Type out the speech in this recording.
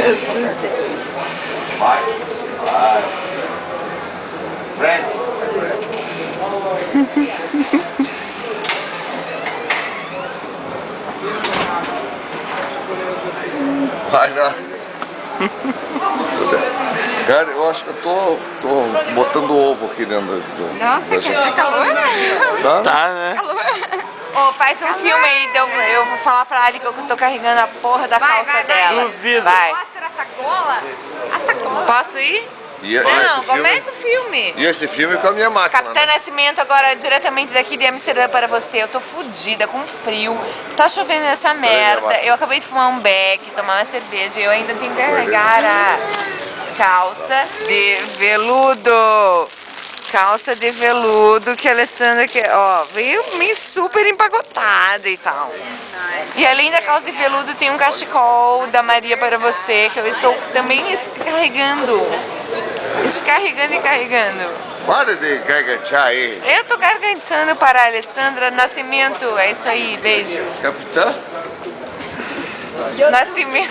Deus do céu. Vai. Vai. Friend. Vai, não. Cara, eu acho que eu tô botando ovo aqui dentro do... Nossa, que calor. Tá, né? Calor. Ô, faz um filme aí, eu vou falar pra Ali que eu tô carregando a porra da calça dela. Duvido. Vai. Mostra a sacola. A sacola. Posso ir? E Não, esse começa o filme. E esse filme com a minha máquina, Capitã né? Nascimento agora diretamente daqui de Amsterdã para você. Eu tô fodida, com frio. Tá chovendo essa merda. Eu acabei de fumar um beck, tomar uma cerveja e eu ainda tenho que carregar a calça de veludo. Calça de veludo que a Alessandra quer, ó, veio meio super empacotada e tal. E além da calça de veludo tem um cachecol da Maria para você que eu estou também descarregando. Descarregando e carregando. Para de gargantear aí. Eu tô garganteando para a Alessandra Nascimento. É isso aí, beijo. Capitã? Nascimento.